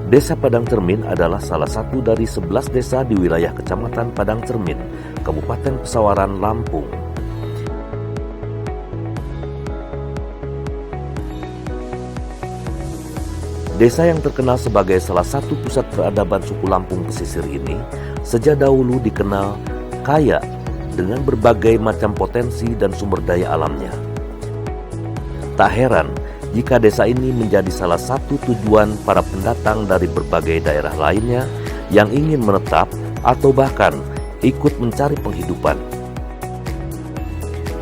Desa Padang Cermin adalah salah satu dari 11 desa di wilayah Kecamatan Padang Cermin, Kabupaten Pesawaran, Lampung. Desa yang terkenal sebagai salah satu pusat peradaban suku Lampung pesisir ini sejak dahulu dikenal kaya dengan berbagai macam potensi dan sumber daya alamnya. Tak heran jika desa ini menjadi salah satu tujuan para pendatang dari berbagai daerah lainnya yang ingin menetap atau bahkan ikut mencari penghidupan.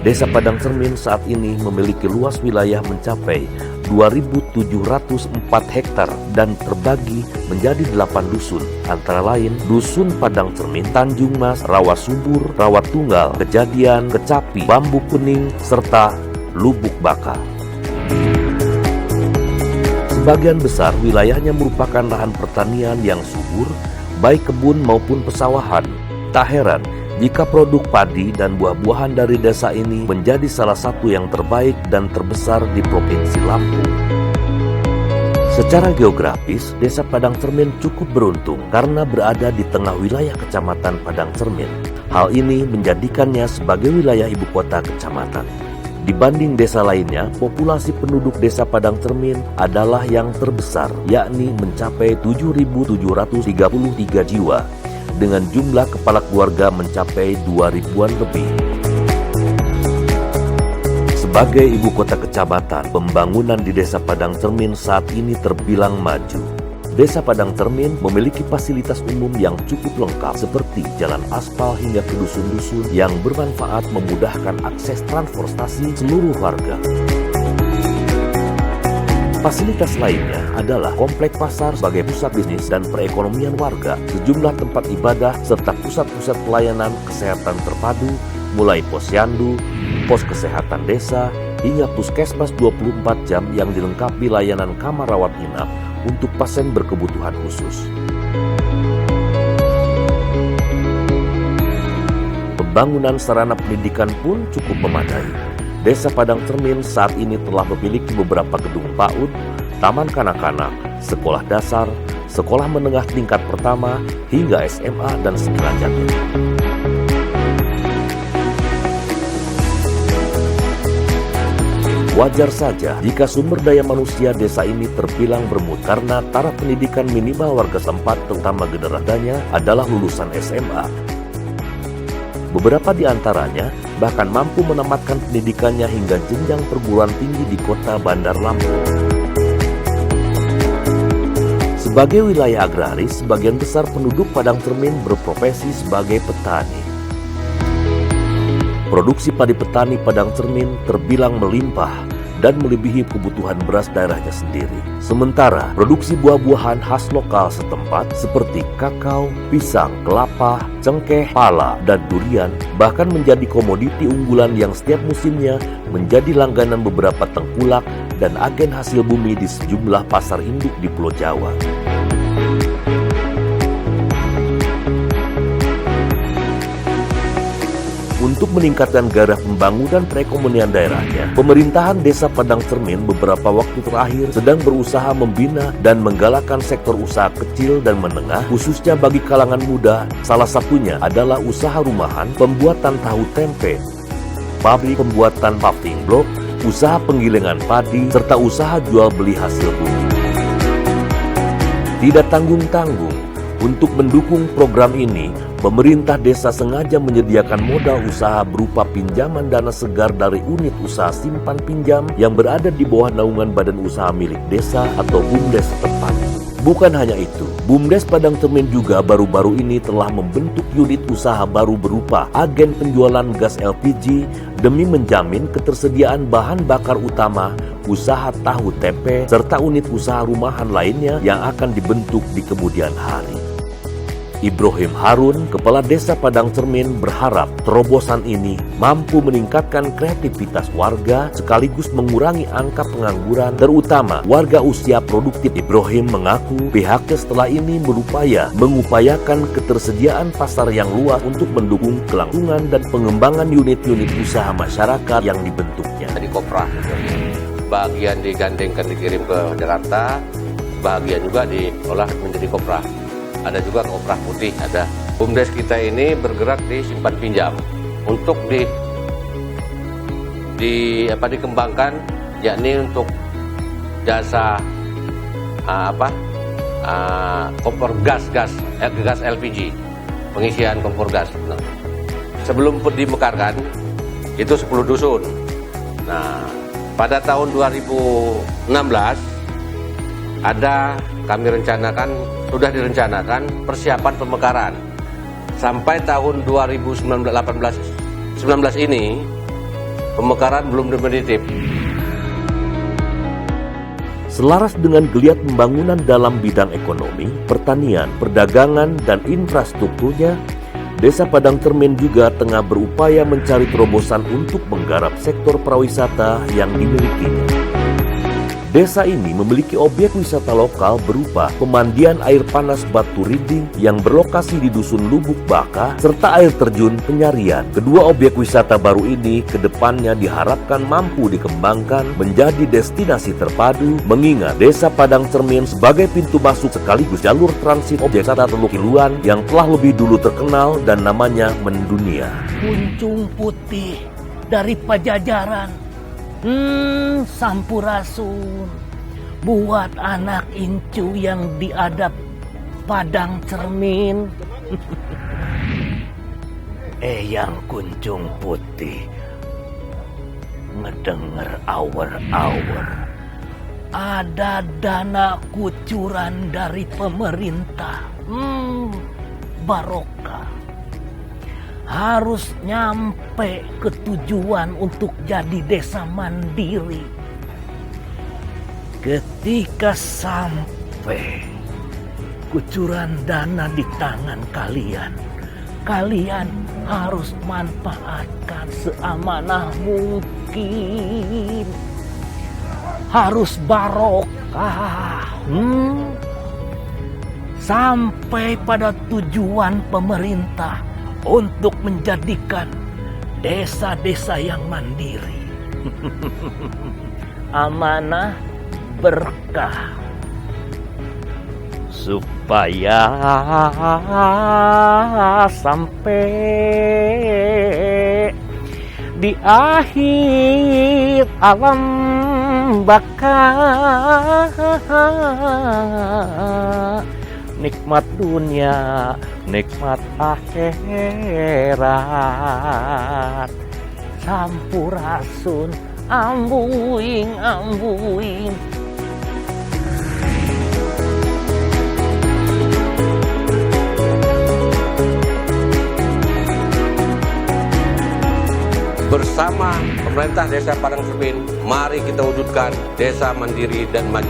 Desa Padang Cermin saat ini memiliki luas wilayah mencapai 2.704 hektar dan terbagi menjadi 8 dusun, antara lain Dusun Padang Cermin, Tanjung Mas, Rawa Subur, Rawa Tunggal, Kejadian, Kecapi, Bambu Kuning, serta Lubuk Baka. Sebagian besar wilayahnya merupakan lahan pertanian yang subur, baik kebun maupun pesawahan. Tak heran jika produk padi dan buah-buahan dari desa ini menjadi salah satu yang terbaik dan terbesar di Provinsi Lampung. Secara geografis, Desa Padang Cermin cukup beruntung karena berada di tengah wilayah Kecamatan Padang Cermin. Hal ini menjadikannya sebagai wilayah ibu kota kecamatan. Dibanding desa lainnya, populasi penduduk Desa Padang Cermin adalah yang terbesar, yakni mencapai 7.733 jiwa, dengan jumlah kepala keluarga mencapai 2.000-an lebih. Sebagai ibu kota kecamatan, pembangunan di Desa Padang Cermin saat ini terbilang maju. Desa Padang Cermin memiliki fasilitas umum yang cukup lengkap seperti jalan aspal hingga ke dusun-dusun yang bermanfaat memudahkan akses transportasi seluruh warga. Fasilitas lainnya adalah komplek pasar sebagai pusat bisnis dan perekonomian warga, sejumlah tempat ibadah, serta pusat-pusat pelayanan kesehatan terpadu, mulai posyandu, pos kesehatan desa, hingga puskesmas 24 jam yang dilengkapi layanan kamar rawat inap untuk pasien berkebutuhan khusus. Pembangunan sarana pendidikan pun cukup memadai. Desa Padang Cermin saat ini telah memiliki beberapa gedung PAUD, taman kanak-kanak, sekolah dasar, sekolah menengah tingkat pertama, hingga SMA dan sederajatnya. Wajar saja jika sumber daya manusia desa ini terbilang bermutu karena taraf pendidikan minimal warga setempat, terutama generasinya, adalah lulusan SMA. Beberapa di antaranya bahkan mampu menamatkan pendidikannya hingga jenjang perguruan tinggi di kota Bandar Lampung. Sebagai wilayah agraris, sebagian besar penduduk Padang Cermin berprofesi sebagai petani. Produksi padi petani Padang Cermin terbilang melimpah dan melebihi kebutuhan beras daerahnya sendiri. Sementara produksi buah-buahan khas lokal setempat seperti kakao, pisang, kelapa, cengkeh, pala, dan durian bahkan menjadi komoditi unggulan yang setiap musimnya menjadi langganan beberapa tengkulak dan agen hasil bumi di sejumlah pasar induk di Pulau Jawa. Untuk meningkatkan gairah pembangunan perekonomian daerahnya, pemerintahan Desa Padang Cermin beberapa waktu terakhir sedang berusaha membina dan menggalakkan sektor usaha kecil dan menengah, khususnya bagi kalangan muda. Salah satunya adalah usaha rumahan, pembuatan tahu tempe, pabrik pembuatan paving block, usaha penggilingan padi, serta usaha jual beli hasil bumi. Tidak tanggung-tanggung, untuk mendukung program ini, pemerintah desa sengaja menyediakan modal usaha berupa pinjaman dana segar dari unit usaha simpan pinjam yang berada di bawah naungan badan usaha milik desa atau BUMDes setempat. Bukan hanya itu, BUMDes Padang Cermin juga baru-baru ini telah membentuk unit usaha baru berupa agen penjualan gas LPG demi menjamin ketersediaan bahan bakar utama usaha tahu tempe serta unit usaha rumahan lainnya yang akan dibentuk di kemudian hari. Ibrahim Harun, Kepala Desa Padang Cermin, berharap terobosan ini mampu meningkatkan kreativitas warga sekaligus mengurangi angka pengangguran, terutama warga usia produktif. Ibrahim mengaku pihaknya setelah ini mengupayakan ketersediaan pasar yang luas untuk mendukung kelangsungan dan pengembangan unit-unit usaha masyarakat yang dibentuknya. Di Kopra, bagian digandengkan dikirim ke Jakarta, sebahagian juga diolah menjadi kopra. Ada juga kopra putih, ada. BUMDes kita ini bergerak di simpan pinjam untuk dikembangkan, yakni untuk jasa kompor gas LPG, pengisian kompor gas. Nah, sebelum dimekarkan itu 10 dusun. Nah, pada tahun 2016 sudah direncanakan persiapan pemekaran. Sampai tahun 2019 ini pemekaran belum definitif. Selaras dengan geliat pembangunan dalam bidang ekonomi, pertanian, perdagangan, dan infrastrukturnya, Desa Padang Cermin juga tengah berupaya mencari terobosan untuk menggarap sektor pariwisata yang dimilikinya. Desa ini memiliki objek wisata lokal berupa pemandian air panas Batu Rinding yang berlokasi di Dusun Lubuk Baka, serta air terjun Penyarian. Kedua objek wisata baru ini kedepannya diharapkan mampu dikembangkan menjadi destinasi terpadu, mengingat Desa Padang Cermin sebagai pintu masuk sekaligus jalur transit objek wisata Teluk Kiluan yang telah lebih dulu terkenal dan namanya mendunia. Kuncung putih dari Pajajaran. Sampurasun buat anak incu yang diadap Padang Cermin. Eyang Kuncung Putih ngedenger awer-awer ada dana kucuran dari pemerintah. Barokah. Harus nyampe ke tujuan untuk jadi desa mandiri. Ketika sampai kucuran dana di tangan kalian, kalian harus manfaatkan seamanah mungkin. Harus barokah. Sampai pada tujuan pemerintah untuk menjadikan desa-desa yang mandiri. Amanah berkah. Supaya sampai di akhir alam bakal nikmat dunia, nikmat akhirat. Sampurasun ambuing. Bersama pemerintah Desa Padang Cermin, mari kita wujudkan desa mandiri dan maju.